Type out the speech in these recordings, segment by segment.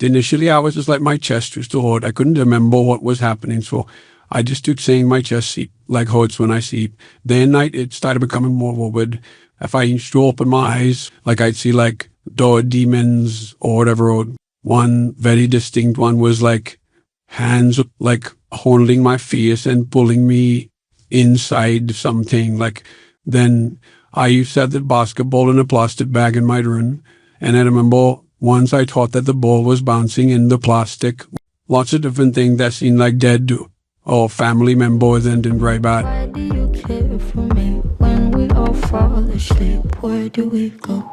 Initially, I was just like, my chest was too hard. I couldn't remember what was happening. So I just took saying my chest like hurts when I sleep. Day and night, it started becoming more vivid. If I used to open my eyes, like I'd see like demons or whatever. One very distinct one was like hands like holding my face and pulling me inside something. Like then I used to have the basketball in a plastic bag in my room. And I remember once I thought that the ball was bouncing in the plastic. Lots of different things that seemed like dead or family members and didn't very bad. Why do you care for me when we all fall asleep? Where do we go?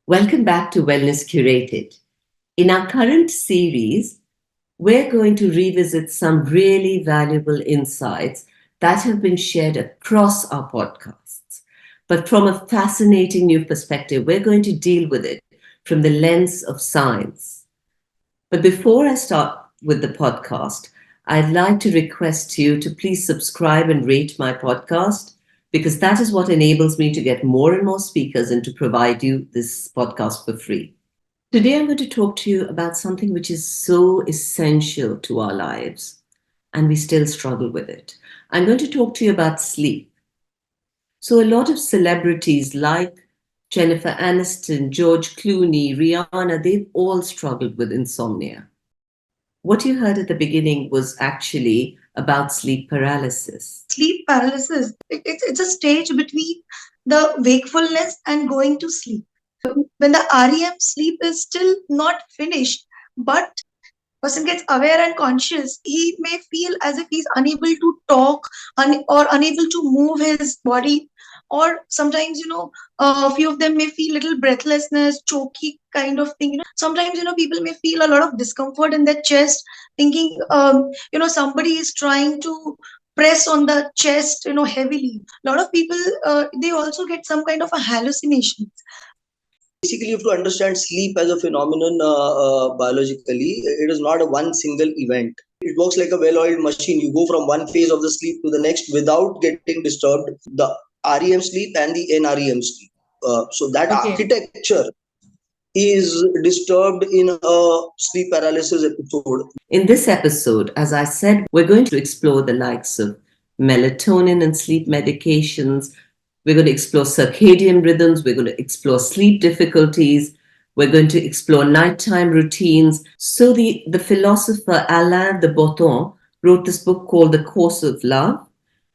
Welcome back to Wellness Curated. In our current series, we're going to revisit some really valuable insights that have been shared across our podcasts. But from a fascinating new perspective, we're going to deal with it from the lens of science. But before I start with the podcast, I'd like to request you to please subscribe and rate my podcast, because that is what enables me to get more and more speakers and to provide you this podcast for free. Today, I'm going to talk to you about something which is so essential to our lives, and we still struggle with it. I'm going to talk to you about sleep. So a lot of celebrities like Jennifer Aniston, George Clooney, Rihanna, they've all struggled with insomnia. What you heard at the beginning was actually about sleep paralysis. Sleep paralysis, it's a stage between the wakefulness and going to sleep. When the REM sleep is still not finished, but person gets aware and conscious, he may feel as if he's unable to talk or unable to move his body. Or sometimes, a few of them may feel little breathlessness, choky kind of thing. Sometimes, people may feel a lot of discomfort in their chest, thinking, somebody is trying to press on the chest, heavily. A lot of people, they also get some kind of a hallucinations. Basically, you have to understand sleep as a phenomenon biologically. It is not a one single event. It works like a well-oiled machine. You go from one phase of the sleep to the next without getting disturbed. The REM sleep and the NREM sleep. So that architecture is disturbed in a sleep paralysis episode. In this episode, as I said, we're going to explore the likes of melatonin and sleep medications. We're going to explore circadian rhythms. We're going to explore sleep difficulties. We're going to explore nighttime routines. So the philosopher Alain de Botton wrote this book called The Course of Love.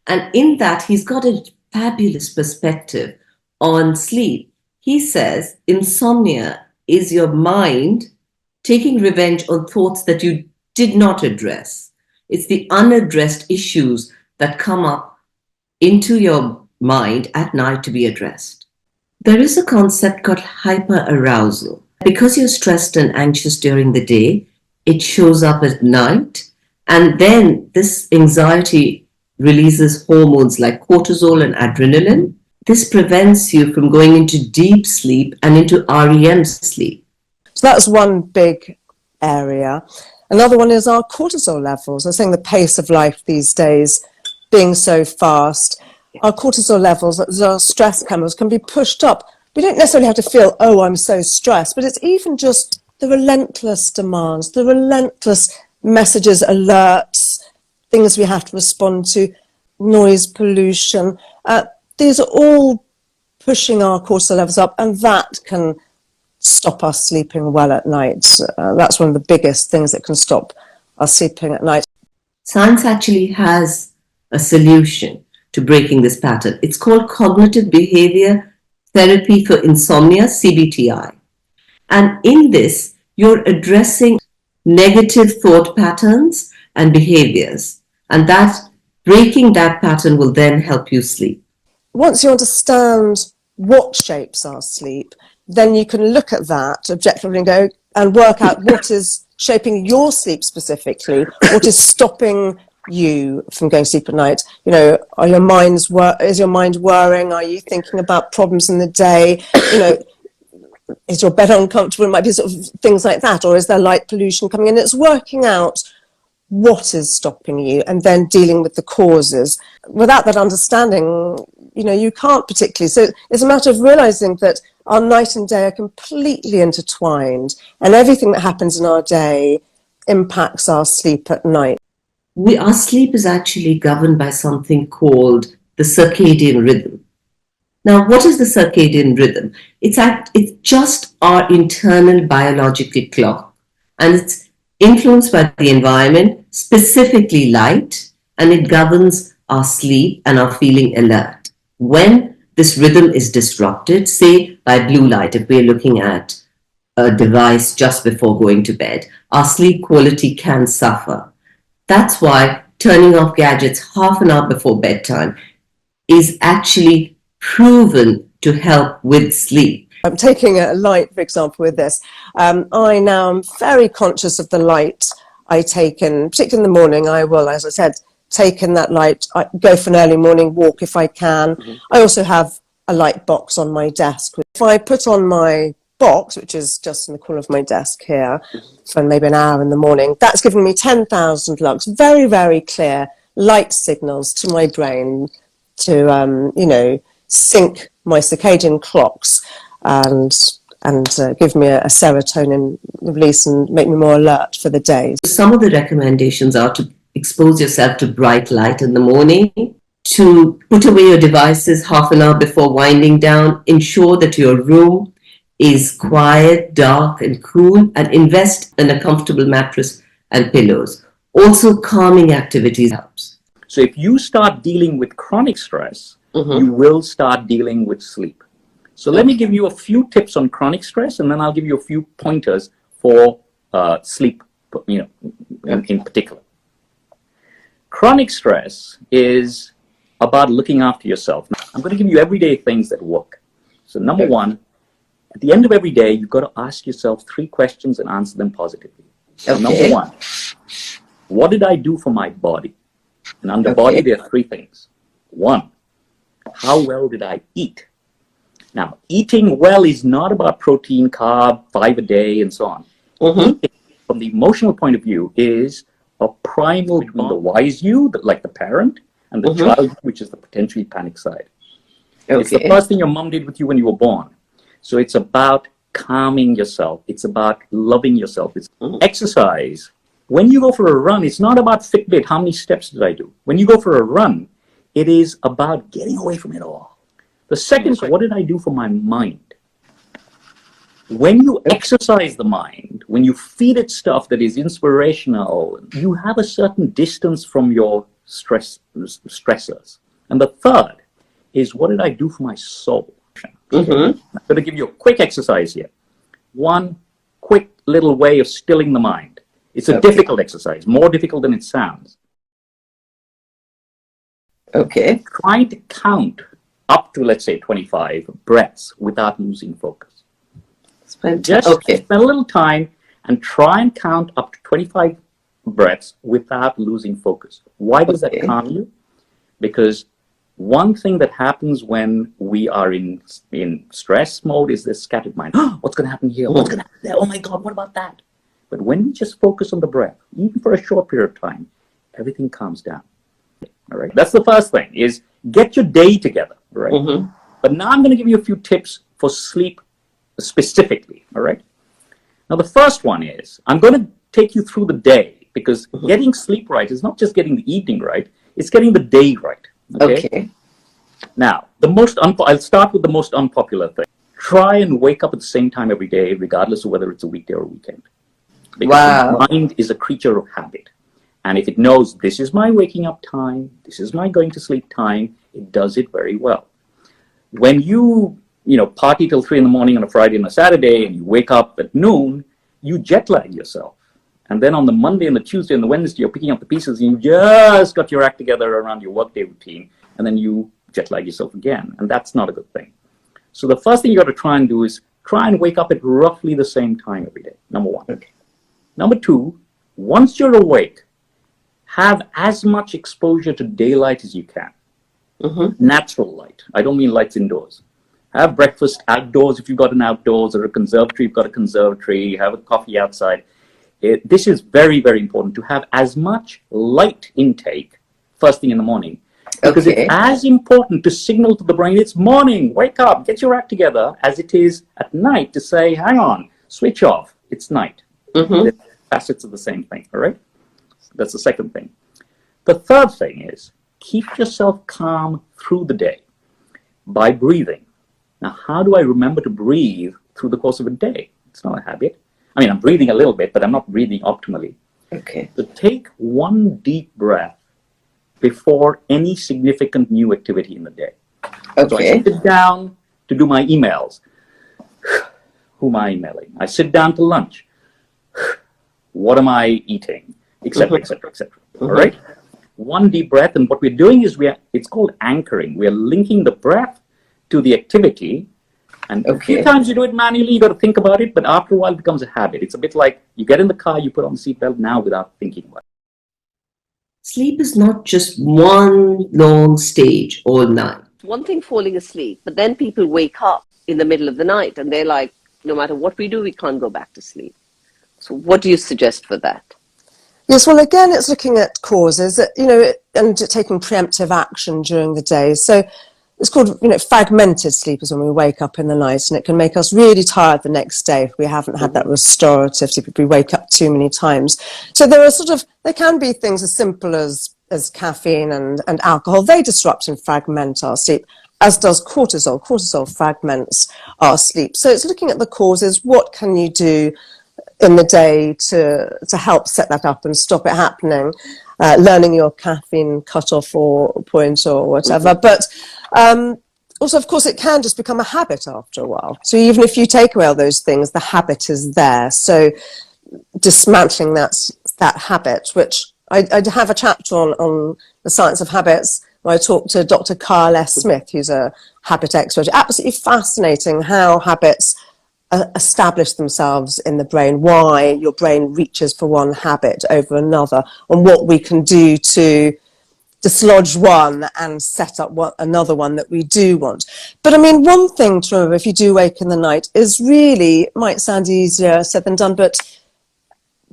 And in that, he's got a fabulous perspective on sleep. He says insomnia is your mind taking revenge on thoughts that you did not address. It's the unaddressed issues that come up into your mind at night to be addressed. There is a concept called hyperarousal. Because you're stressed and anxious during the day, it shows up at night, and then this anxiety releases hormones like cortisol and adrenaline. This prevents you from going into deep sleep and into REM sleep. So that's one big area. Another one is our cortisol levels. I'm saying the pace of life these days being so fast. Our cortisol levels, our stress chemicals, can be pushed up. We don't necessarily have to feel, oh, I'm so stressed, but it's even just the relentless demands, the relentless messages, alerts, things we have to respond to, noise pollution. These are all pushing our cortisol levels up, and that can stop us sleeping well at night. That's one of the biggest things that can stop us sleeping at night. Science actually has a solution to breaking this pattern. It's called cognitive behavior therapy for insomnia, CBTI. And in this, you're addressing negative thought patterns and behaviors. And that breaking that pattern will then help you sleep. Once you understand what shapes our sleep, then you can look at that objectively and go and work out what is shaping your sleep specifically, what is stopping you from going to sleep at night. Is your mind worrying? Are you thinking about problems in the day? Is your bed uncomfortable? It might be sort of things like that. Or is there light pollution coming in? It's working out what is stopping you, and then dealing with the causes. Without that understanding, you can't particularly. So it's a matter of realizing that our night and day are completely intertwined, and everything that happens in our day impacts our sleep at night. Our sleep is actually governed by something called the circadian rhythm. Now, what is the circadian rhythm? It's just our internal biological clock, and it's influenced by the environment, specifically light, and it governs our sleep and our feeling alert. When this rhythm is disrupted, say by blue light, if we're looking at a device just before going to bed, our sleep quality can suffer. That's why turning off gadgets half an hour before bedtime is actually proven to help with sleep. I'm taking a light, for example, with this. I now am very conscious of the light I take in, particularly in the morning. I will, as I said, take in that light. I go for an early morning walk if I can. Mm-hmm. I also have a light box on my desk. If I put on my box, which is just in the corner of my desk here, for maybe an hour in the morning, that's giving me 10,000 lux, very, very clear light signals to my brain to, sync my circadian clocks and give me a serotonin release and make me more alert for the day. Some of the recommendations are to expose yourself to bright light in the morning, to put away your devices half an hour before winding down, ensure that your room is quiet, dark, and cool, and invest in a comfortable mattress and pillows. Also, calming activities helps. So if you start dealing with chronic stress, you will start dealing with sleep. So let me give you a few tips on chronic stress, and then I'll give you a few pointers for sleep, in particular. Chronic stress is about looking after yourself. Now, I'm going to give you everyday things that work. So number one, at the end of every day, you've got to ask yourself 3 questions and answer them positively. So number one, what did I do for my body? And under body, there are 3 things. 1, how well did I eat? Now, eating well is not about protein, carb, 5 a day, and so on. Eating, from the emotional point of view, is a primal between the wise you, like the parent, and the child, which is the potentially panic side. It's the first thing your mom did with you when you were born. So it's about calming yourself. It's about loving yourself. It's exercise. When you go for a run, it's not about Fitbit, how many steps did I do? When you go for a run, it is about getting away from it all. The second is, what did I do for my mind? When you exercise the mind, when you feed it stuff that is inspirational, you have a certain distance from your stressors. And the third is, what did I do for my soul? I'm going to give you a quick exercise here. One quick little way of stilling the mind. It's a difficult exercise, more difficult than it sounds. Trying to count up to, let's say, 25 breaths without losing focus. Just spend a little time and try and count up to 25 breaths without losing focus. Why does that calm you? Because one thing that happens when we are in stress mode is this scattered mind. What's going to happen here? What's going to happen there? Oh my God, what about that? But when we just focus on the breath, even for a short period of time, everything calms down. All right. That's the first thing, is get your day together. Right. But now I'm going to give you a few tips for sleep specifically. All right. Now, the first one is, I'm going to take you through the day, because getting sleep right is not just getting the evening right, it's getting the day right. Okay. Now, I'll start with the most unpopular thing. Try and wake up at the same time every day, regardless of whether it's a weekday or a weekend. Because the mind is a creature of habit. And if it knows this is my waking up time, this is my going to sleep time, it does it very well. When you party till 3 a.m. on a Friday and a Saturday, and you wake up at noon, you jet lag yourself. And then on the Monday and the Tuesday and the Wednesday, you're picking up the pieces, and you just got your act together around your workday routine, and then you jet lag yourself again. And that's not a good thing. So the first thing you got to try and do is try and wake up at roughly the same time every day, number 1. Number 2, once you're awake, have as much exposure to daylight as you can. Natural light. I don't mean lights indoors. Have breakfast outdoors if you've got an outdoors, or a conservatory, you've got a conservatory, have a coffee outside. this is very, very important to have as much light intake first thing in the morning. Because it's as important to signal to the brain, it's morning, wake up, get your act together, as it is at night to say, hang on, switch off, it's night. The facets of the same thing, all right? That's the second thing. The third thing is keep yourself calm through the day by breathing. Now, how do I remember to breathe through the course of a day? It's not a habit. I mean, I'm breathing a little bit, but I'm not breathing optimally. So take one deep breath before any significant new activity in the day. So I sit down to do my emails. Who am I emailing? I sit down to lunch. What am I eating? Etc., etc., etc. All right? One deep breath, and what we're doing is it's called anchoring. We're linking the breath to the activity, and a few times you do it manually, you got to think about it, but after a while it becomes a habit. It's a bit like you get in the car, you put on the seatbelt now without thinking about it. Sleep is not just one long stage all night. One thing falling asleep, but then people wake up in the middle of the night and they're like, no matter what we do, we can't go back to sleep. So what do you suggest for that? Yes, well, again, it's looking at causes, and taking preemptive action during the day. So it's called, fragmented sleep is when we wake up in the night, and it can make us really tired the next day if we haven't had that restorative sleep, if we wake up too many times. So there can be things as simple as caffeine and alcohol. They disrupt and fragment our sleep, as does cortisol. Cortisol fragments our sleep. So it's looking at the causes. What can you do in the day to help set that up and stop it happening? Learning your caffeine cutoff or point or whatever. But also, of course, it can just become a habit after a while. So even if you take away all those things, the habit is there. So dismantling that habit, which I have a chapter on the science of habits, where I talked to Dr. Carl S. Smith, who's a habit expert. Absolutely fascinating how habits establish themselves in the brain, why your brain reaches for one habit over another, and what we can do to dislodge one and set up another one that we do want. But I mean, one thing to remember if you do wake in the night is really, might sound easier said than done, but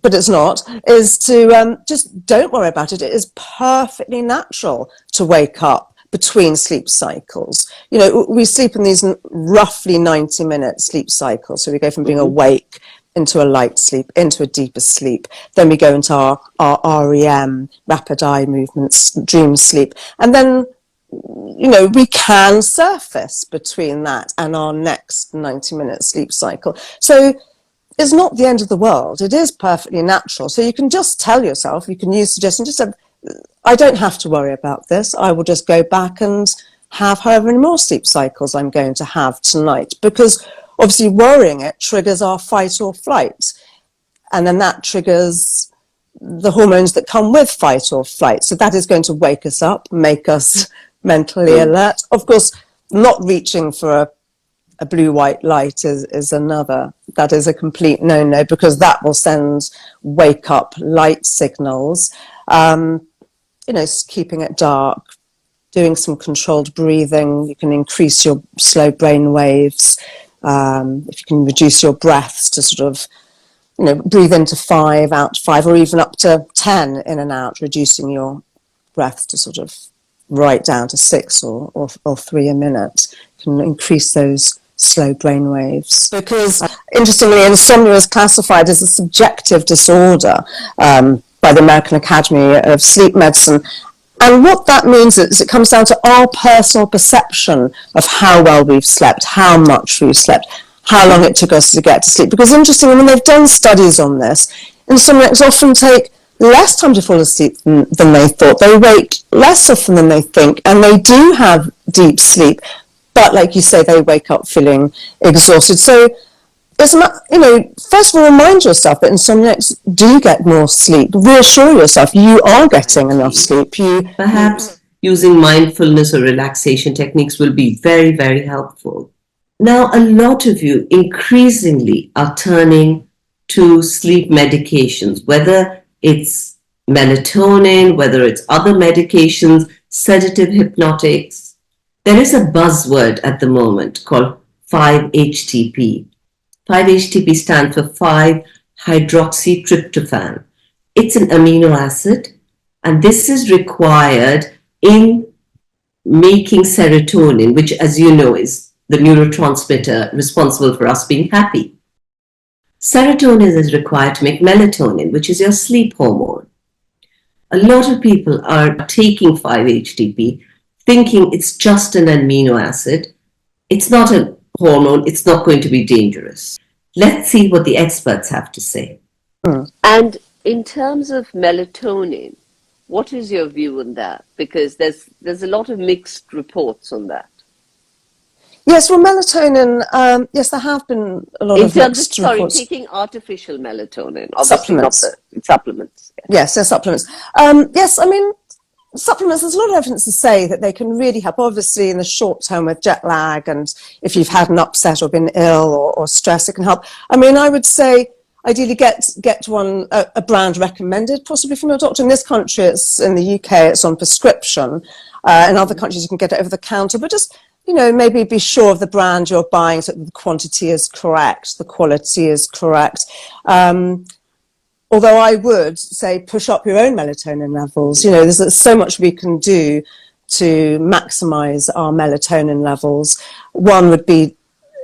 it's not, is to just don't worry about it. It is perfectly natural to wake up between sleep cycles. We sleep in these roughly 90-minute sleep cycles. So we go from being awake into a light sleep, into a deeper sleep. Then we go into our REM, rapid eye movements, dream sleep. And then, we can surface between that and our next 90-minute sleep cycle. So it's not the end of the world. It is perfectly natural. So you can just tell yourself, you can use suggestions, just say, I don't have to worry about this. I will just go back and have however many more sleep cycles I'm going to have tonight. Because obviously worrying it triggers our fight or flight. And then that triggers the hormones that come with fight or flight. So that is going to wake us up, make us mentally alert. Of course, not reaching for a blue-white light is another. That is a complete no-no, because that will send wake-up light signals. Keeping it dark, doing some controlled breathing. You can increase your slow brain waves. If you can reduce your breaths to sort of, breathe into 5, out 5, or even up to 10 in and out, reducing your breath to sort of right down to 6 or 3 a minute, can increase those slow brain waves. Because interestingly, insomnia is classified as a subjective disorder by the American Academy of Sleep Medicine. And what that means is it comes down to our personal perception of how well we've slept, how much we've slept, how long it took us to get to sleep. Because interestingly, when they've done studies on this, insomniacs often take less time to fall asleep than they thought. They wake less often than they think, and they do have deep sleep. But like you say, they wake up feeling exhausted. So it's not, first of all, remind yourself that insomniacs do get more sleep. Reassure yourself you are getting enough sleep. Perhaps using mindfulness or relaxation techniques will be very, very helpful. Now, a lot of you increasingly are turning to sleep medications, whether it's melatonin, whether it's other medications, sedative hypnotics. There is a buzzword at the moment called 5-HTP. 5-HTP stands for 5 hydroxytryptophan. It's an amino acid, and this is required in making serotonin, which, as you know, is the neurotransmitter responsible for us being happy. Serotonin is required to make melatonin, which is your sleep hormone. A lot of people are taking 5-HTP thinking it's just an amino acid. It's not a hormone. It's not going to be dangerous. Let's see what the experts have to say. And in terms of melatonin, what is your view on that? Because there's a lot of mixed reports on that. Yes, well, melatonin, yes, there have been a lot of mixed reports. Sorry, taking artificial melatonin, obviously supplements. not the supplements. Yes, they're supplements. Yes, I mean, supplements, there's a lot of evidence to say that they can really help, obviously, in the short term with jet lag, and if you've had an upset or been ill or stress, it can help. I mean, I would say, ideally get one, a brand recommended, possibly from your doctor. In this country, in the UK, it's on prescription. In other countries, you can get it over the counter, but just, maybe be sure of the brand you're buying so that the quantity is correct, the quality is correct. Although I would say push up your own melatonin levels. There's so much we can do to maximize our melatonin levels. One would be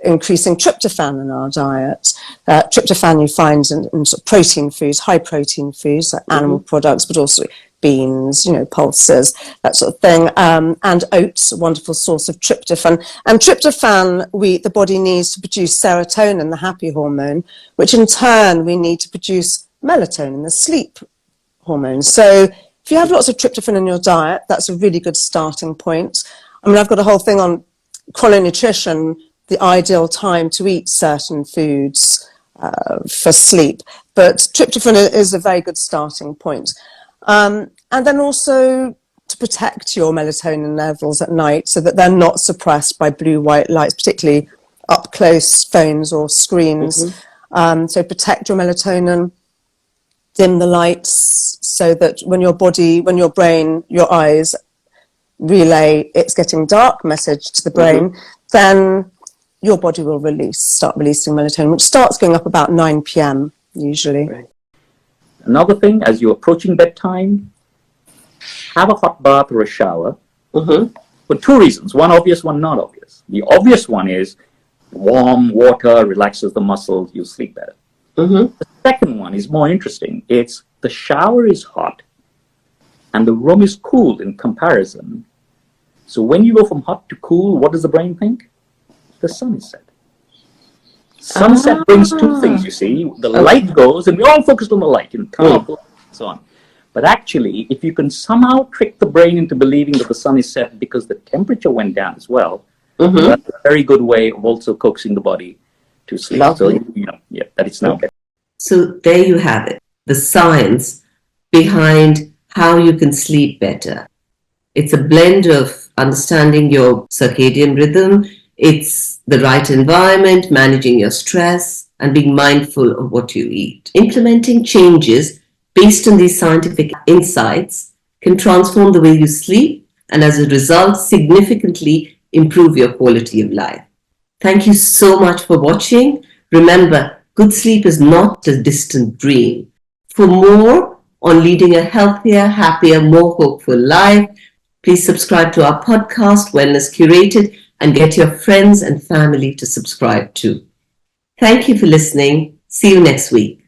increasing tryptophan in our diet. Tryptophan you find in sort of protein foods, high protein foods, like animal products, but also beans, pulses, that sort of thing. And oats, a wonderful source of tryptophan. And tryptophan, the body needs to produce serotonin, the happy hormone, which in turn we need to produce melatonin, the sleep hormone. So if you have lots of tryptophan in your diet, that's a really good starting point. I mean, I've got a whole thing on chrononutrition, the ideal time to eat certain foods for sleep. But tryptophan is a very good starting point. And then also to protect your melatonin levels at night so that they're not suppressed by blue-white lights, particularly up close phones or screens. So protect your melatonin, dim the lights so that when your body, when your brain, your eyes relay it's getting dark message to the brain, then your body will start releasing melatonin, which starts going up about 9 p.m. usually. Right. Another thing, as you're approaching bedtime, have a hot bath or a shower for two reasons. One obvious, one not obvious. The obvious one is warm water relaxes the muscles, you sleep better. The second one is more interesting. It's the shower is hot and the room is cool in comparison. So when you go from hot to cool, what does the brain think? The sun is set. Sunset brings two things, you see. The light goes, and we're all focused on the light, turn off the light and so on. But actually, if you can somehow trick the brain into believing that the sun is set because the temperature went down as well, that's a very good way of also coaxing the body to sleep. Lovely. So, that it's now better. So there you have it, the science behind how you can sleep better. It's a blend of understanding your circadian rhythm, it's the right environment, managing your stress, and being mindful of what you eat. Implementing changes based on these scientific insights can transform the way you sleep and as a result significantly improve your quality of life. Thank you so much for watching. Remember, good sleep is not a distant dream. For more on leading a healthier, happier, more hopeful life, please subscribe to our podcast, Wellness Curated, and get your friends and family to subscribe too. Thank you for listening. See you next week.